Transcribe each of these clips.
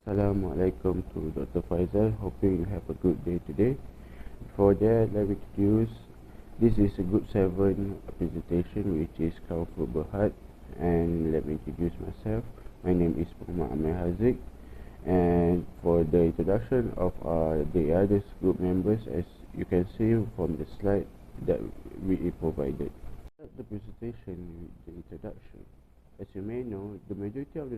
Assalamualaikum to Dr. Faizal. Hoping you have a good day today. Before that, let me introduce. This is a Group 7 presentation which is Kawfur Berhad, and let me introduce myself. My name is Muhammad Amir Haziq, and for the introduction of the other group members, as you can see from the slide that we provided. Start the presentation with the introduction. As you may know, the majority of the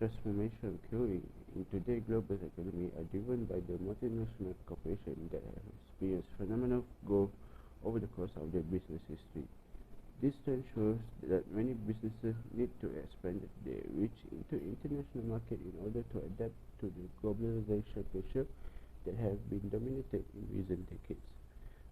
transformation occurring in today's global economy are driven by the multinational corporations that have experienced phenomenal growth over the course of their business history. This trend shows that many businesses need to expand their reach into international market in order to adapt to the globalization pressure that have been dominated in recent decades.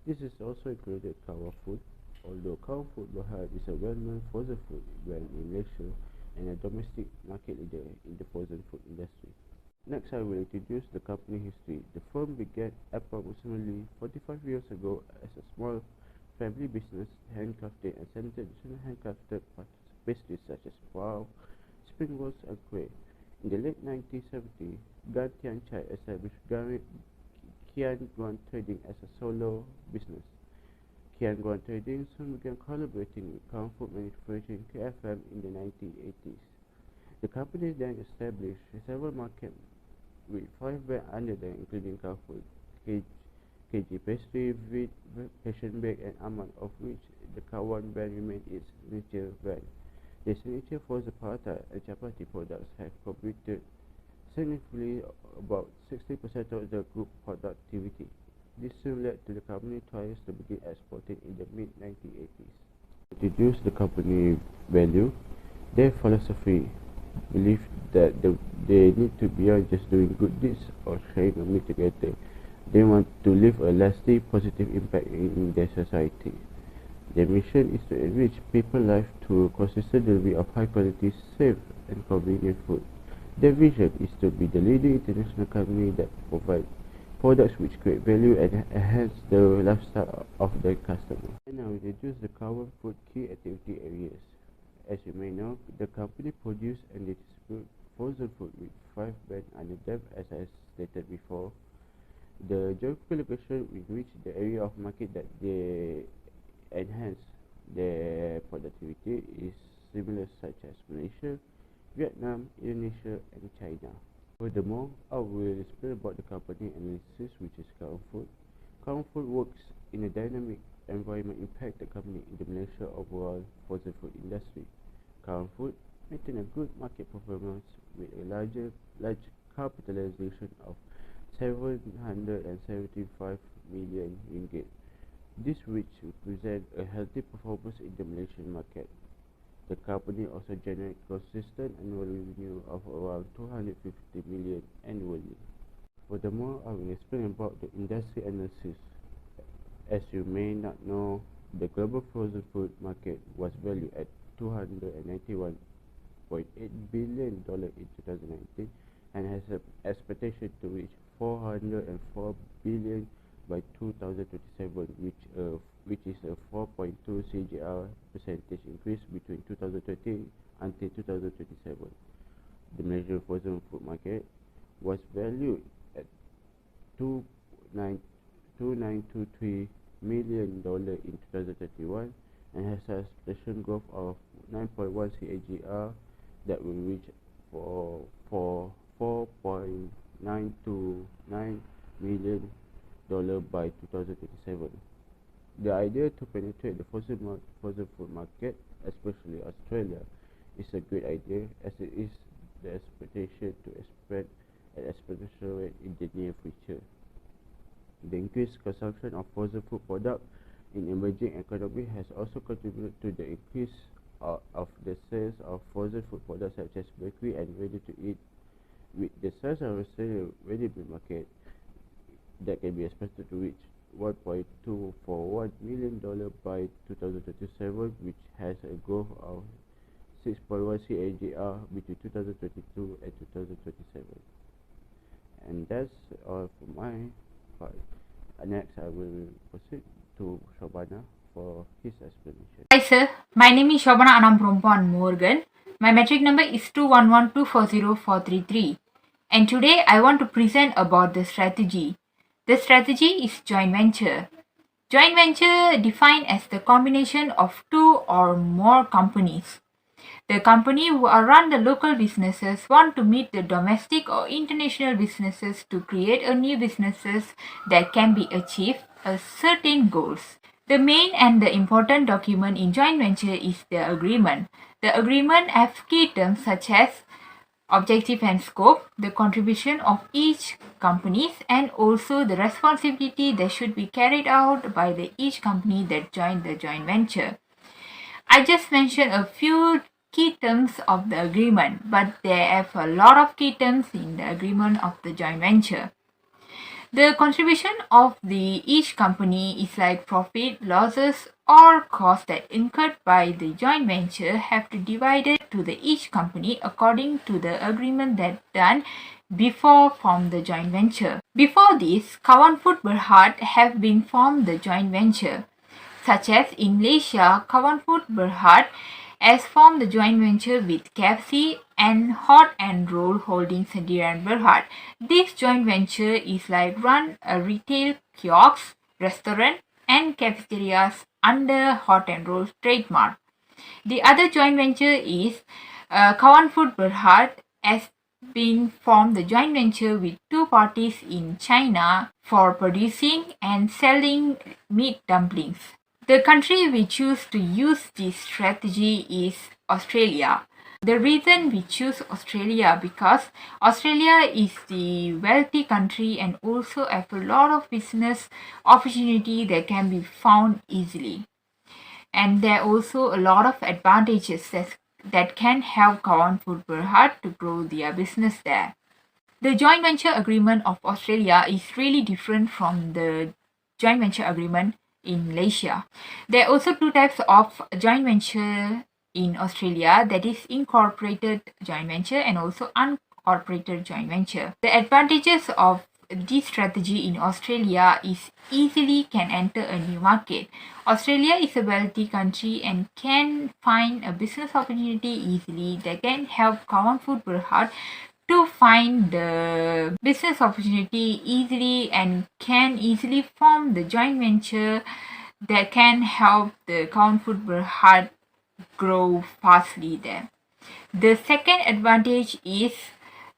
This is also included Kawa Food, although Kawfur Berhad is a well-known frozen food brand in Malaysia and a domestic market leader in the frozen food industry. Next, I will introduce the company history. The firm began approximately 45 years ago as a small family business, handcrafted and selling traditional handcrafted pastries such as pao, spring rolls, and kueh. In the late 1970s, Gan Tian Chai established Kian Guan Trading as a solo business. Kian Guan Trading soon began collaborating with Kawfur Food Manufacturing KFM in the 1980s. The company then established several markets with 5 brands under them, including Kawfur, KG Pastry, Vid, Passion Bake, and Aman, of which the Kawan brand remained its signature brand. The signature frozen paratha and chapati products have contributed significantly about 60% of the group productivity. This soon led to the company tries to begin exporting in the mid-1980s. To introduce the company value, their philosophy believed that they need to beyond just doing good deeds or sharing a meal together. They want to leave a lasting positive impact in their society. Their mission is to enrich people's life through consistent delivery of high quality, safe and convenient food. Their vision is to be the leading international company that provides products which create value and enhance the lifestyle of the customer. And now we introduce the Kawan Food key activity areas. As you may know, the company produces and distributes frozen food with 5 brands under them, as I stated before. The geographical location in which the area of market that they enhance their productivity is similar, such as Malaysia, Vietnam, Indonesia, and China. Furthermore, I will explain about the company analysis, which is Kawan Food. Kawan Food works in a dynamic environment impact the company in the Malaysia overall frozen food industry. Kawan Food maintain a good market performance with a large capitalization of 775 million ringgit. This which represent a healthy performance in the Malaysian market. The company also generates consistent annual revenue of around 250 million annually. Furthermore, I will explain about the industry analysis. As you may not know, the global frozen food market was valued at $291.8 billion in 2019 and has an expectation to reach $404 billion by 2027, which is a 4.2 CAGR percentage increase between 2020 until 2027. The Malaysian frozen food market was valued at $2.923 million in 2031 and has an expectation growth of 9.1 CAGR that will reach for $4.929 million by 2027. The idea to penetrate the frozen food market, especially Australia, is a great idea, as it is the expectation to expand at exponential rate in the near future. The increased consumption of frozen food products in emerging economies has also contributed to the increase of the sales of frozen food products such as bakery and ready-to-eat, with the size of Australian ready-meal market that can be expected to reach $1.241 million by 2027, which has a growth of 6.1 CAGR between 2022 and 2027. And that's all for my part. Next, I will proceed to Shobana for his explanation. Hi sir, my name is Shobana and I'm from Morgan. My metric number is 211240433. And today I want to present about the strategy. The strategy is joint venture. Joint venture defined as the combination of two or more companies. The company who run the local businesses want to meet the domestic or international businesses to create a new businesses that can be achieved a certain goals. The main and the important document in joint venture is the agreement. The agreement has key terms such as objective and scope, the contribution of each companies, and also the responsibility that should be carried out by the each company that joined the joint venture. I just mentioned a few key terms of the agreement, but there are a lot of key terms in the agreement of the joint venture. The contribution of the each company is like profit, losses, or costs that incurred by the joint venture have to be divided to the each company according to the agreement that done before form the joint venture. Before this, Kawan Food Berhad have been formed the joint venture, such as in Malaysia, Kawan Food Berhad has formed the joint venture with KFC and Hot and Roll Holdings Sendirian Berhad. This joint venture is like run a retail kiosk, restaurant and cafeterias under Hot and Roll trademark. The other joint venture is Kawan Food Berhad has been formed the joint venture with two parties in China for producing and selling meat dumplings. The country we choose to use this strategy is Australia. The reason we choose Australia because Australia is the wealthy country and also have a lot of business opportunity that can be found easily. And there are also a lot of advantages that can help Kawan Food Berhad to grow their business there. The joint venture agreement of Australia is really different from the joint venture agreement in Malaysia. There are also two types of joint venture in Australia, that is incorporated joint venture and also unincorporated joint venture. The advantages of this strategy in Australia is easily can enter a new market. Australia is a wealthy country and can find a business opportunity easily that can help Kawan Food Berhad to find the business opportunity easily and can easily form the joint venture that can help the Kawan Food Berhad grow fastly there. The second advantage is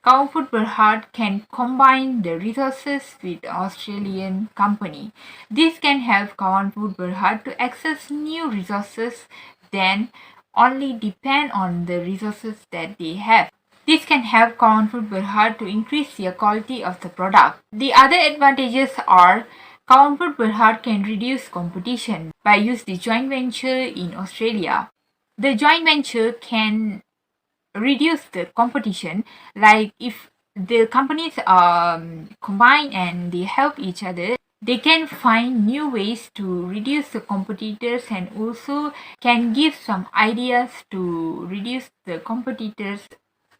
Kawan Food Berhad can combine the resources with Australian company. This can help Kawan Food Berhad to access new resources than only depend on the resources that they have. This can help Kawan Food Berhad to increase the quality of the product. The other advantages are Kawan Food Berhad can reduce competition by use the joint venture in Australia. The joint venture can reduce the competition, like if the companies combine and they help each other, they can find new ways to reduce the competitors and also can give some ideas to reduce the competitors.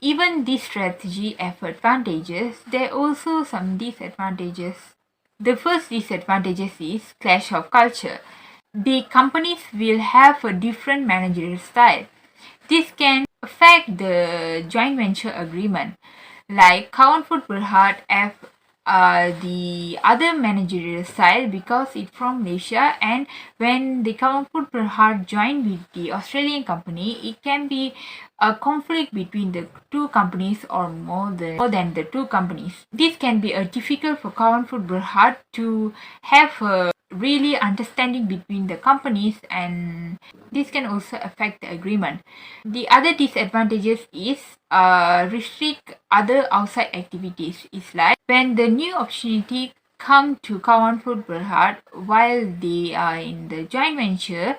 Even this strategy have advantages, there are also some disadvantages. The first disadvantages is clash of culture. The companies will have a different managerial style. This can affect the joint venture agreement. Like Kawan Food Berhad have the other managerial style because it's from Malaysia, and when the Kawan Food Berhad join with the Australian company, it can be a conflict between the two companies or more than the two companies. This can be difficult for Kawan Food Berhad to have a really understanding between the companies, and this can also affect the agreement. The other disadvantages is restrict other outside activities. It's like when the new opportunity come to Kawan Food Berhad while they are in the joint venture,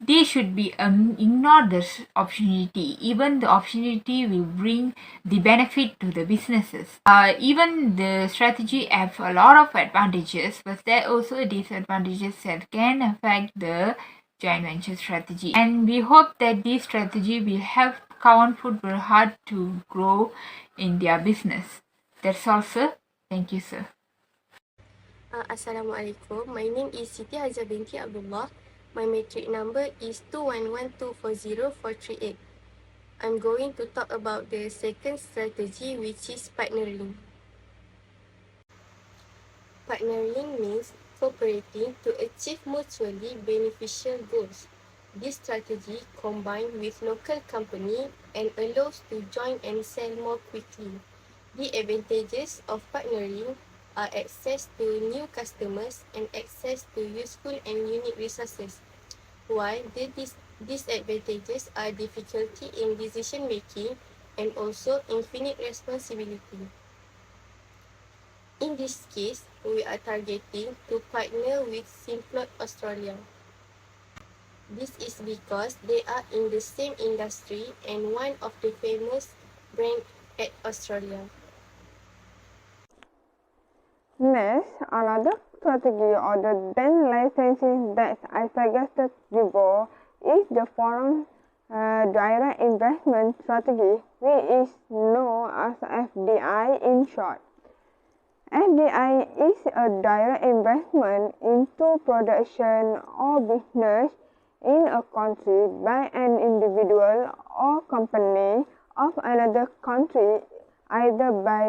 they should be ignore this opportunity. Even the opportunity will bring the benefit to the businesses. Even the strategy have a lot of advantages, but there are also disadvantages that can affect the joint venture strategy. And we hope that this strategy will help Kawan Food Berhad to grow in their business. That's all, sir. Thank you, sir. Assalamualaikum. My name is Siti Hazia binti Abdullah. My matric number is 211240438. I'm going to talk about the second strategy, which is partnering. Partnering means cooperating to achieve mutually beneficial goals. This strategy combines with local company and allows to join and sell more quickly. The advantages of partnering are access to new customers and access to useful and unique resources, while the disadvantages are difficulty in decision making and also infinite responsibility. In this case, we are targeting to partner with Simplot Australia. This is because they are in the same industry and one of the famous brands at Australia. Next, another strategy other than licensing that I suggested before is the foreign direct investment strategy, which is known as FDI in short. FDI is a direct investment into production or business in a country by an individual or company of another country, either by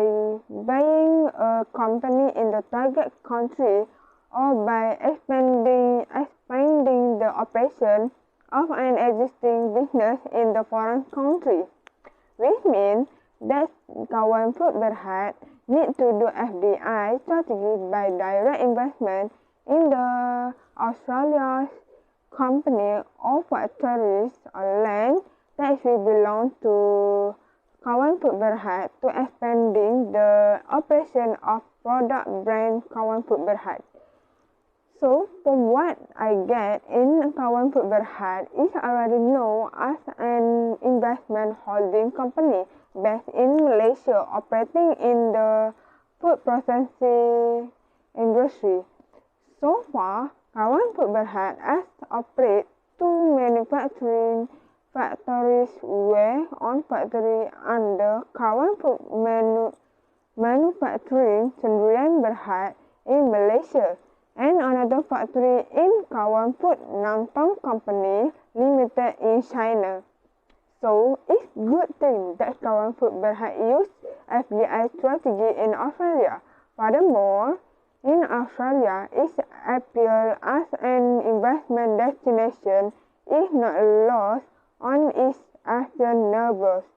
buying a company in the target country or by expanding the operation of an existing business in the foreign country, which means that kawan food berhad need to do FDI strategy by direct investment in the Australia's company or factories or land that will belong to kawan food berhad to expanding the operation of product brand kawan food berhad. So, from what I get in kawan food berhad is already known as an investment holding company based in Malaysia operating in the food processing industry. So far, kawan food berhad has operated two manufacturing factories where one factory under kawan food manufacturing Sendirian Berhad in Malaysia and another factory in Kawan Food Nantong Company Limited in China. So, it's good thing that Kawan Food Berhad use FDI strategy in Australia. Furthermore, in Australia, its appeal as an investment destination is not lost on its Asian neighbors.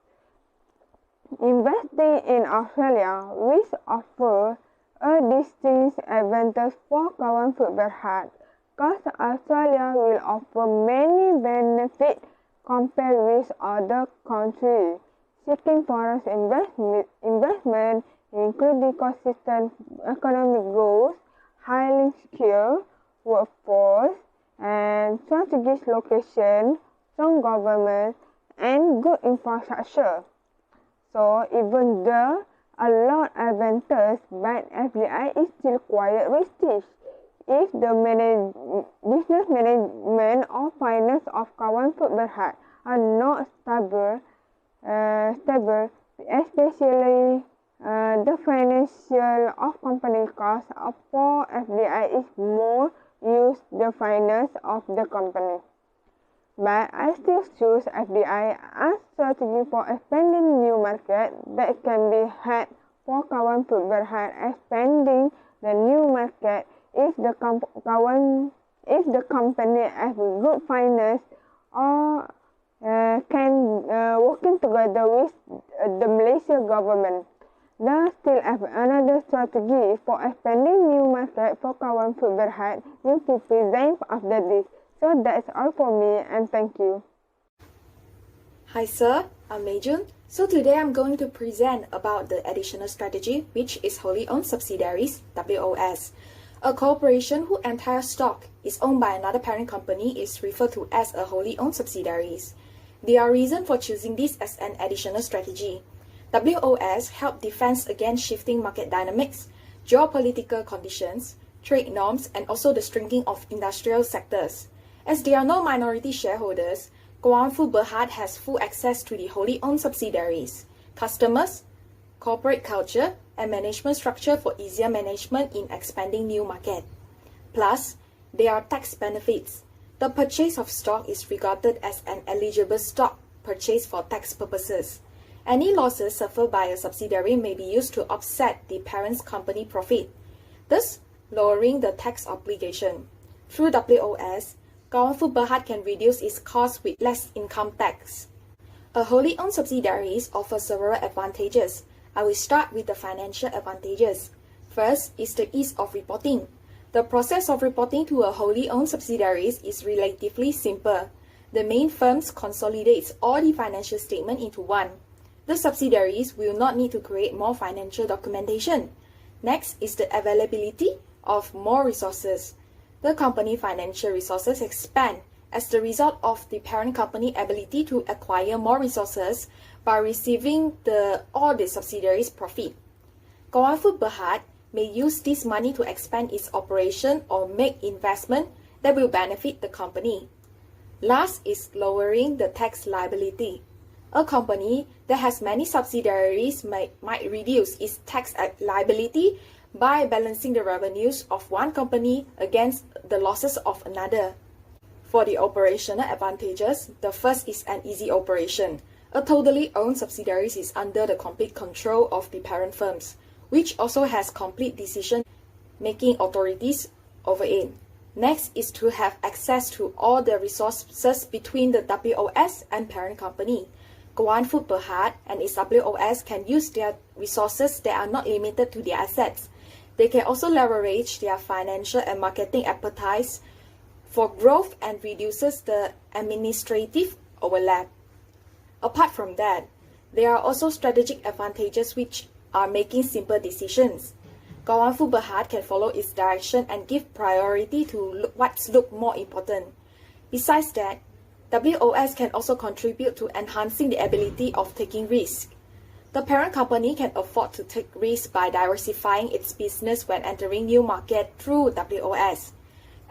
Investing in Australia, which offers a distinct advantage for Kawan Food Berhad, because Australia will offer many benefits compared with other countries. Seeking foreign investment including consistent economic growth, highly skilled workforce, and strategic location, strong government, and good infrastructure. So, even though a lot of advantages, but FDI is still quite risky. If the business management or finance of Kawan Food Berhad are not stable, especially the financial of company cost for FDI is more use the finance of the company. But I still choose FDI as strategy for expanding new market that can be had for Kawan Food Berhad expanding the new market if the company has good finance or can working together with the Malaysia government. There still have another strategy for expanding new market for Kawan Food Berhad will be present after this. So that's all for me and thank you. Hi sir, I'm Meijun. So today I'm going to present about the additional strategy, which is wholly owned subsidiaries, WOS. A corporation whose entire stock is owned by another parent company is referred to as a wholly owned subsidiaries. There are reasons for choosing this as an additional strategy. WOS help defense against shifting market dynamics, geopolitical conditions, trade norms, and also the shrinking of industrial sectors. As there are no minority shareholders, Kawan Food Berhad has full access to the wholly owned subsidiaries, customers, corporate culture, and management structure for easier management in expanding new market. Plus, there are tax benefits. The purchase of stock is regarded as an eligible stock purchased for tax purposes. Any losses suffered by a subsidiary may be used to offset the parent company profit, thus lowering the tax obligation. Through WOS, Kawan Food Berhad can reduce its costs with less income tax. A wholly owned subsidiaries offer several advantages. I will start with the financial advantages. First is the ease of reporting. The process of reporting to a wholly owned subsidiaries is relatively simple. The main firms consolidates all the financial statement into one. The subsidiaries will not need to create more financial documentation. Next is the availability of more resources. The company financial resources expand as the result of the parent company ability to acquire more resources by receiving all the subsidiaries' profit. Kawan Food Berhad may use this money to expand its operation or make investment that will benefit the company. Last is lowering the tax liability. A company that has many subsidiaries might reduce its tax liability by balancing the revenues of one company against the losses of another. For the operational advantages, the first is an easy operation. A totally owned subsidiary is under the complete control of the parent firms, which also has complete decision-making authorities over it. Next is to have access to all the resources between the WOS and parent company. Kawan Food Berhad and its WOS can use their resources that are not limited to their assets. They can also leverage their financial and marketing appetites for growth and reduces the administrative overlap. Apart from that, there are also strategic advantages which are making simple decisions. Kawan Food Berhad can follow its direction and give priority to what's more important. Besides that, WOS can also contribute to enhancing the ability of taking risk. The parent company can afford to take risks by diversifying its business when entering new market through WOS.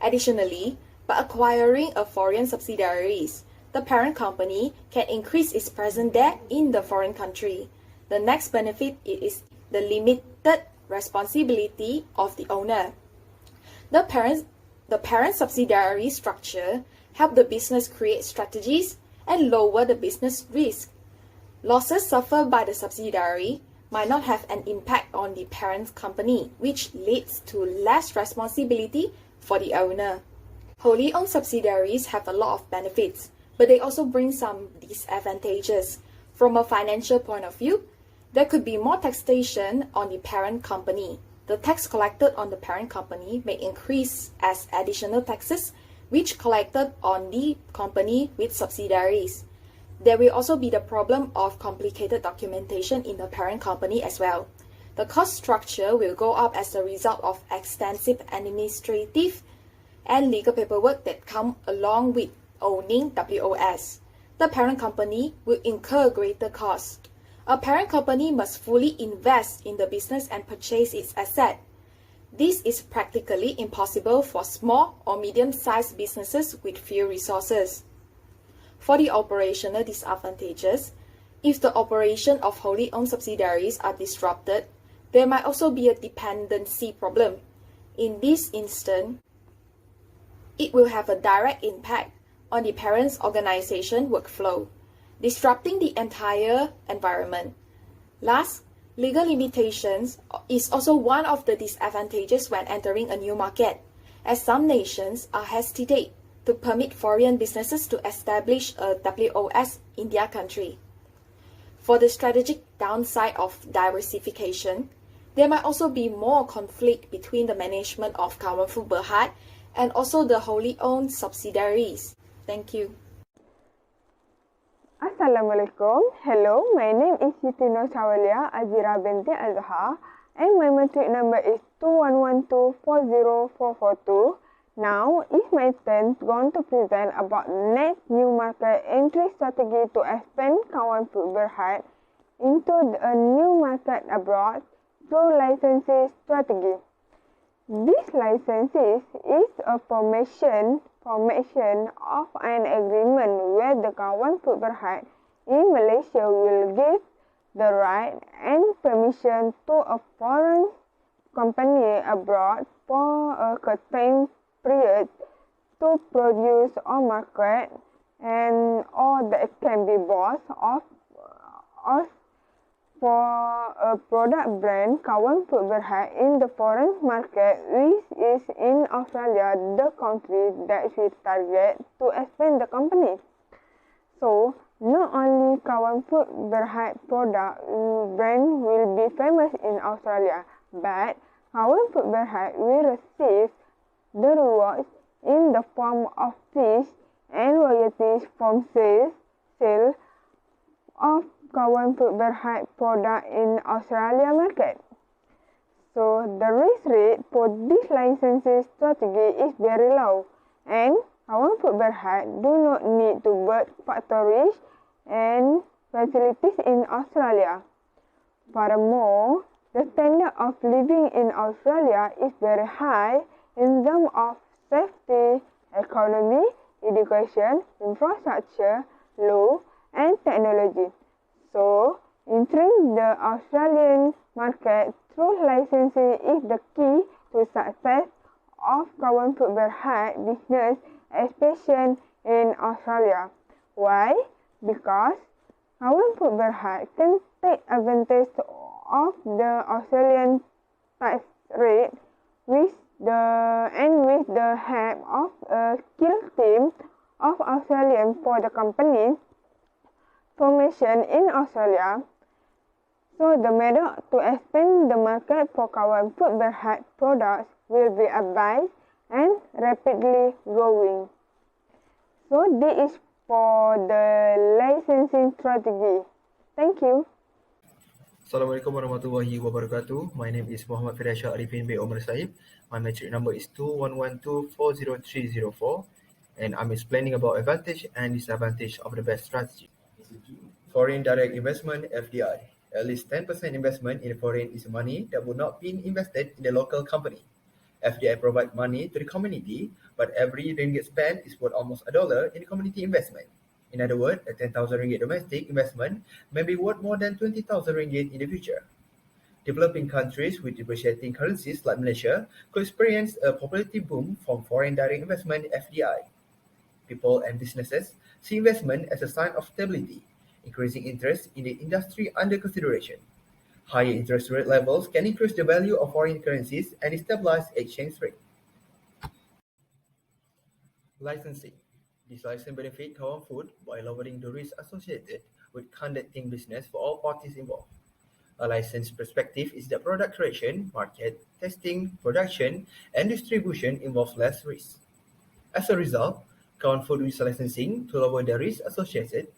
Additionally, by acquiring a foreign subsidiaries, the parent company can increase its presence there in the foreign country. The next benefit is the limited responsibility of the owner. The parent subsidiary structure help the business create strategies and lower the business risk. Losses suffered by the subsidiary might not have an impact on the parent company, which leads to less responsibility for the owner. Wholly owned subsidiaries have a lot of benefits, but they also bring some disadvantages. From a financial point of view, there could be more taxation on the parent company. The tax collected on the parent company may increase as additional taxes which collected on the company with subsidiaries. There will also be the problem of complicated documentation in the parent company as well. The cost structure will go up as a result of extensive administrative and legal paperwork that come along with owning WOS. The parent company will incur greater cost. A parent company must fully invest in the business and purchase its asset. This is practically impossible for small or medium-sized businesses with few resources. For the operational disadvantages, if the operation of wholly owned subsidiaries are disrupted, there might also be a dependency problem. In this instance, it will have a direct impact on the parent's organization workflow, disrupting the entire environment. Last, legal limitations is also one of the disadvantages when entering a new market, as some nations are hesitant to permit foreign businesses to establish a WOS in their country. For the strategic downside of diversification, there might also be more conflict between the management of Kawan Food Berhad and also the wholly owned subsidiaries. Thank you. Assalamualaikum. Hello, my name is Siti Nur Sawalia Azira binti Azhar and my matric number is 211240442. Now, it's my turn going to present about next new market entry strategy to expand Kawan Food Berhad into a new market abroad through licensing strategy. This licensing is a formation of an agreement where the Kawan Food Berhad in Malaysia will give the right and permission to a foreign company abroad for a certain period to produce or market and or that can be bought off us for a product brand Kawan Food Berhad in the foreign market, which is in Australia, the country that we target to expand the company. So, not only Kawan Food Berhad product brand will be famous in Australia, but Kawan Food Berhad will receive the rewards in the form of fees and royalties from sale of Kawan Food Berhad product in Australia market. So the risk rate for this licensing strategy is very low, and Kawan Food Berhad do not need to build factories and facilities in Australia. Furthermore, the standard of living in Australia is very high in terms of safety, economy, education, infrastructure, law, and technology. So, entering the Australian market through licensing is the key to success of Kawan Food Berhad business expansion in Australia. Why? Because Kawan Food Berhad can take advantage of the Australian tax rate with the help of a skilled team of Australians for the company formation in Australia. So the method to expand the market for Kawan Food Berhad products will be advanced and rapidly growing. So this is for the licensing strategy. Thank you. Assalamualaikum warahmatullahi wabarakatuh. My name is Muhammad Firdasyah Arifin bin Omar Saib. My metric number is 2112400304, and I'm explaining about advantage and disadvantage of the best strategy. Foreign direct investment (FDI). At least 10% investment in foreign is money that would not be invested in the local company. FDI provides money to the community, but every ringgit spent is worth almost $1 in the community investment. In other words, a 10,000 ringgit domestic investment may be worth more than 20,000 ringgit in the future. Developing countries with depreciating currencies like Malaysia could experience a popularity boom from foreign direct investment (FDI). People and businesses see investment as a sign of stability, increasing interest in the industry under consideration. Higher interest rate levels can increase the value of foreign currencies and stabilize exchange rate. Licensing. This license benefits Kawan Food by lowering the risk associated with conducting business for all parties involved. A license perspective is that product creation, market, testing, production, and distribution involves less risk. As a result, Kawan Food uses licensing to lower the risk associated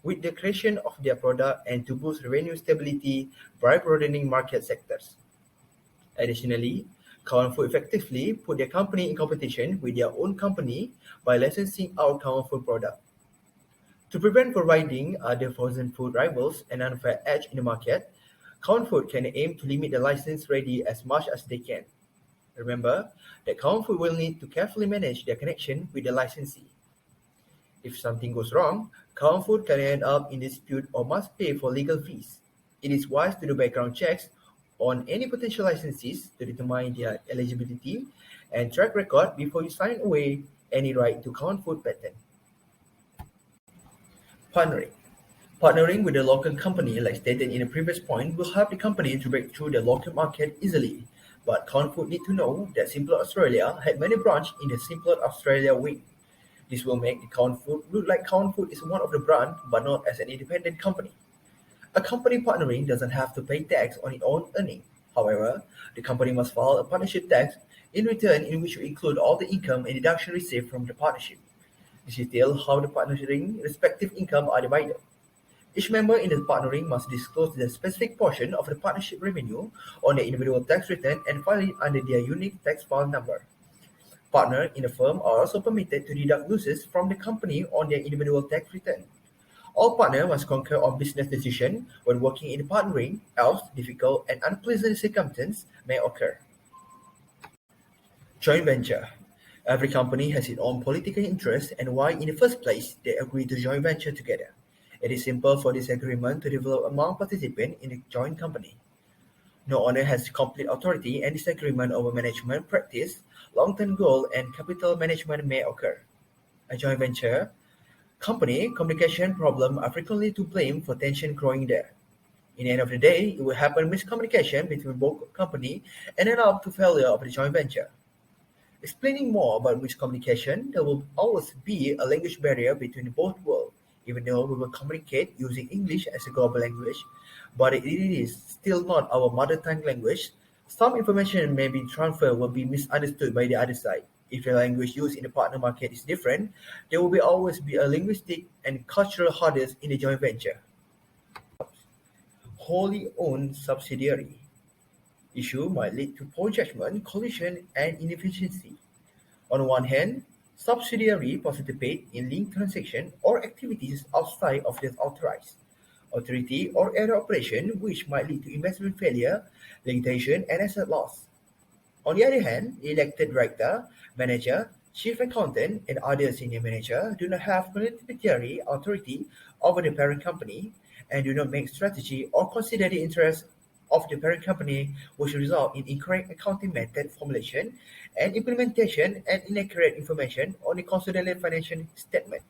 with the creation of their product and to boost revenue stability by broadening market sectors. Additionally, Kawan Food effectively put their company in competition with their own company by licensing out Kawan Food product. To prevent providing other frozen food rivals an unfair edge in the market, Kawan Food can aim to limit the license ready as much as they can. Remember that Kawan Food will need to carefully manage their connection with the licensee. If something goes wrong, Kawan Food can end up in dispute or must pay for legal fees. It is wise to do background checks on any potential licensees to determine their eligibility and track record before you sign away any right to Kawan Food patent. Partnering. Partnering with a local company, like stated in the previous point, will help the company to break through the local market easily. But Kawan Food need to know that Simpler Australia had many branches in the Simpler Australia wing. This will make the Kawan Food look like Kawan Food is one of the brand, but not as an independent company. A company partnering doesn't have to pay tax on its own earning. However, the company must file a partnership tax in return in which will include all the income and deduction received from the partnership. This details how the partnering respective income are divided. Each member in the partnering must disclose the specific portion of the partnership revenue on their individual tax return and file it under their unique tax file number. Partners in the firm are also permitted to deduct losses from the company on their individual tax return. All partners must concur on business decisions when working in partnering, else difficult and unpleasant circumstances may occur. Joint venture. Every company has its own political interest and why in the first place they agree to joint venture together. It is simple for this agreement to develop among participants in a joint company. No owner has complete authority and disagreement over management practice, long-term goal and capital management may occur. A joint venture Company communication problems are frequently to blame for tension growing there. In the end of the day, it will happen miscommunication between both companies and end up to failure of the joint venture. Explaining more about miscommunication, there will always be a language barrier between both worlds, even though we will communicate using English as a global language, but it is still not our mother tongue language. Some information may be transferred will be misunderstood by the other side. If the language used in the partner market is different, there will always be a linguistic and cultural hurdles in the joint venture. Wholly owned subsidiary issue might lead to poor judgment, collision, and inefficiency. On one hand, subsidiaries participate in linked transactions or activities outside of the authorized authority or area operation, which might lead to investment failure, liquidation, and asset loss. On the other hand, elected director, manager, chief accountant, and other senior manager do not have monetary authority over the parent company and do not make strategy or consider the interests of the parent company, which result in incorrect accounting method formulation and implementation and inaccurate information on the consolidated financial statement.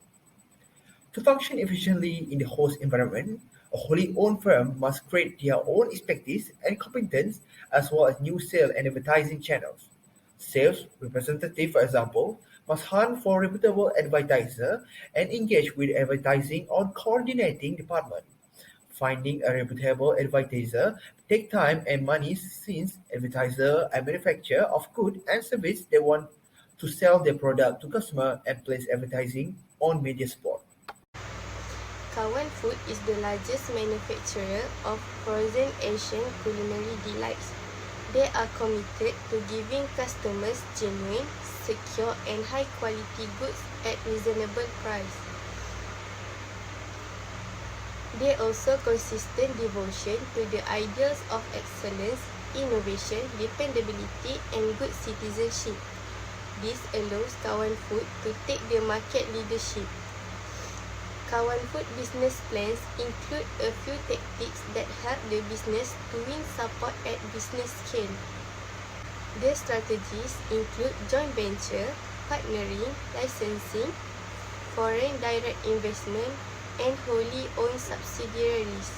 To function efficiently in the host environment, a wholly owned firm must create their own expertise and competence as well as new sales and advertising channels. Sales representatives, for example, must hunt for reputable advertisers and engage with advertising or coordinating department. Finding a reputable advertiser takes time and money since advertisers are manufacturers of goods and services they want to sell their product to customers and place advertising on media spot. Kawan Food is the largest manufacturer of frozen Asian culinary delights. They are committed to giving customers genuine, secure and high quality goods at reasonable price. They also consistent devotion to the ideals of excellence, innovation, dependability and good citizenship. This allows Kawan Food to take the market leadership. Kawan Food business plans include a few tactics that help the business to win support at business scale. The strategies include joint venture, partnering, licensing, foreign direct investment, and wholly owned subsidiaries.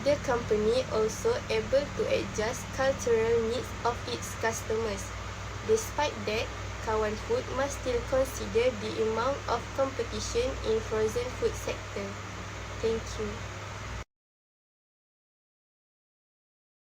The company also able to adjust cultural needs of its customers. Despite that, Kawan Food must still consider the amount of competition in frozen food sector. Thank you.